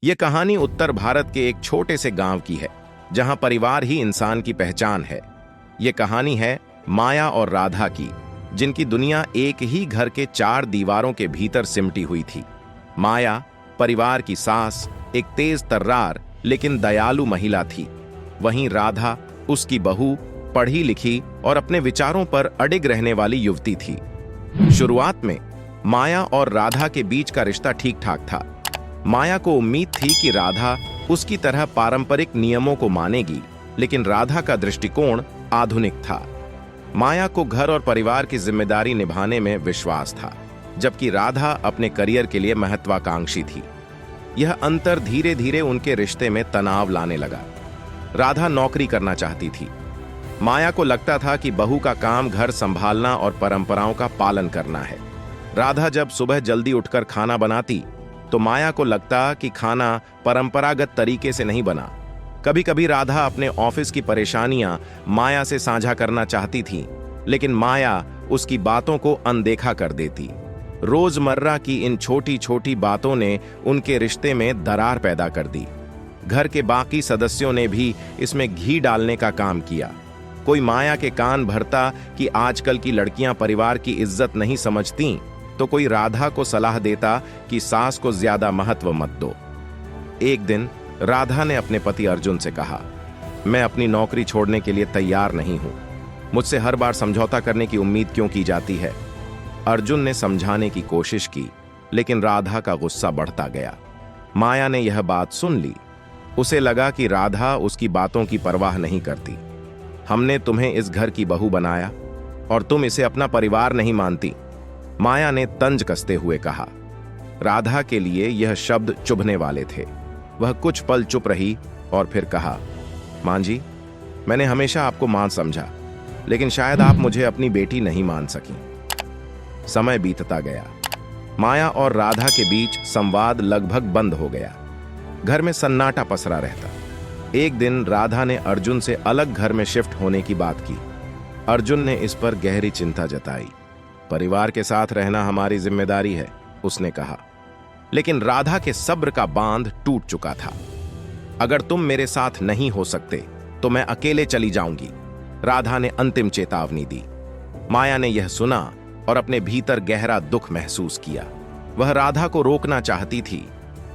ये कहानी उत्तर भारत के एक छोटे से गांव की है, जहां परिवार ही इंसान की पहचान है। ये कहानी है माया और राधा की, जिनकी दुनिया एक ही घर के 4 दीवारों के भीतर सिमटी हुई थी। माया परिवार की सास, एक तेज तर्रार लेकिन दयालु महिला थी। वहीं राधा उसकी बहू, पढ़ी लिखी और अपने विचारों पर अडिग रहने वाली युवती थी। शुरुआत में माया और राधा के बीच का रिश्ता ठीक ठाक था। माया को उम्मीद थी कि राधा उसकी तरह पारंपरिक नियमों को मानेगी, लेकिन राधा का दृष्टिकोण आधुनिक था। माया को घर और परिवार की जिम्मेदारी निभाने में विश्वास था, जबकि राधा अपने करियर के लिए महत्वाकांक्षी थी। यह अंतर धीरे धीरे उनके रिश्ते में तनाव लाने लगा। राधा नौकरी करना चाहती थी। माया को लगता था कि बहू का काम घर संभालना और परंपराओं का पालन करना है। राधा जब सुबह जल्दी उठकर खाना बनाती तो माया को लगता कि खाना परंपरागत तरीके से नहीं बना। कभी कभी राधा अपने ऑफिस की परेशानियां माया से साझा करना चाहती थी, लेकिन माया उसकी बातों को अनदेखा कर देती। रोजमर्रा की इन छोटी छोटी बातों ने उनके रिश्ते में दरार पैदा कर दी। घर के बाकी सदस्यों ने भी इसमें घी डालने का काम किया। कोई माया के कान भरता कि आजकल की लड़कियां परिवार की इज्जत नहीं समझती, तो कोई राधा को सलाह देता कि सास को ज्यादा महत्व मत दो। एक दिन राधा ने अपने पति अर्जुन से कहा, मैं अपनी नौकरी छोड़ने के लिए तैयार नहीं हूं। मुझसे हर बार समझौता करने की उम्मीद क्यों की जाती है? अर्जुन ने समझाने की कोशिश की, लेकिन राधा का गुस्सा बढ़ता गया। माया ने यह बात सुन ली। उसे लगा कि राधा उसकी बातों की परवाह नहीं करती। हमने तुम्हें इस घर की बहू बनाया और तुम इसे अपना परिवार नहीं मानती, माया ने तंज कसते हुए कहा। राधा के लिए यह शब्द चुभने वाले थे। वह कुछ पल चुप रही और फिर कहा, मां जी, मैंने हमेशा आपको मां समझा, लेकिन शायद आप मुझे अपनी बेटी नहीं मान सकी। समय बीतता गया। माया और राधा के बीच संवाद लगभग बंद हो गया। घर में सन्नाटा पसरा रहता। एक दिन राधा ने अर्जुन से अलग घर में शिफ्ट होने की बात की। अर्जुन ने इस पर गहरी चिंता जताई। परिवार के साथ रहना हमारी जिम्मेदारी है, उसने कहा, लेकिन राधा के सब्र का बांध टूट चुका था। अगर तुम मेरे साथ नहीं हो सकते तो मैं अकेले चली जाऊंगी, राधा ने अंतिम चेतावनी दी। माया ने यह सुना और अपने भीतर गहरा दुख महसूस किया। वह राधा को रोकना चाहती थी,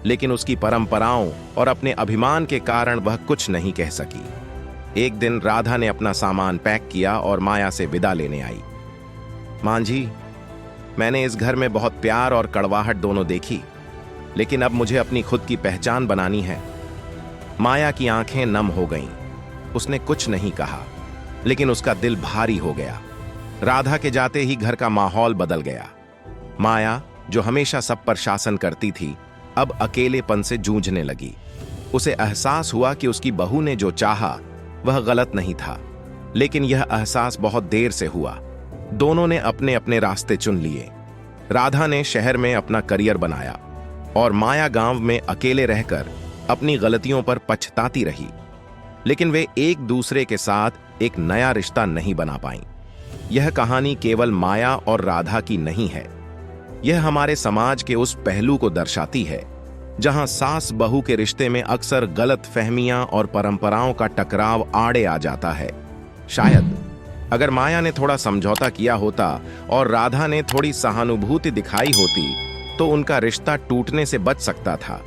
लेकिन उसकी परंपराओं और अपने अभिमान के कारण वह कुछ नहीं कह सकी। एक दिन राधा ने अपना सामान पैक किया और माया से विदा लेने आई। मां जी, मैंने इस घर में बहुत प्यार और कड़वाहट दोनों देखी, लेकिन अब मुझे अपनी खुद की पहचान बनानी है। माया की आंखें नम हो गईं। उसने कुछ नहीं कहा, लेकिन उसका दिल भारी हो गया। राधा के जाते ही घर का माहौल बदल गया। माया, जो हमेशा सब पर शासन करती थी, अब अकेलेपन से जूझने लगी। उसे एहसास हुआ कि उसकी बहू ने जो चाहा वह गलत नहीं था, लेकिन यह एहसास बहुत देर से हुआ। दोनों ने अपने अपने रास्ते चुन लिए। राधा ने शहर में अपना करियर बनाया और माया गांव में अकेले रहकर अपनी गलतियों पर पछताती रही। लेकिन वे एक दूसरे के साथ एक नया रिश्ता नहीं बना पाईं। यह कहानी केवल माया और राधा की नहीं है। यह हमारे समाज के उस पहलू को दर्शाती है जहां सास बहू के रिश्ते में अक्सर गलत फहमियां और परंपराओं का टकराव आड़े आ जाता है। शायद अगर माया ने थोड़ा समझौता किया होता और राधा ने थोड़ी सहानुभूति दिखाई होती, तो उनका रिश्ता टूटने से बच सकता था।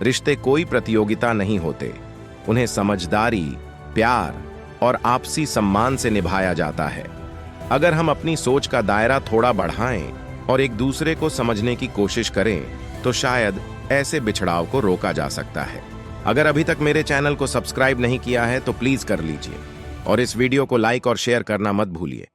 रिश्ते कोई प्रतियोगिता नहीं होते, उन्हें समझदारी, प्यार और आपसी सम्मान से निभाया जाता है। अगर हम अपनी सोच का दायरा थोड़ा बढ़ाएं और एक दूसरे को समझने की कोशिश करें, तो शायद ऐसे बिछड़ाव को रोका जा सकता है। अगर अभी तक मेरे चैनल को सब्सक्राइब नहीं किया है तो प्लीज कर लीजिए और इस वीडियो को लाइक और शेयर करना मत भूलिए।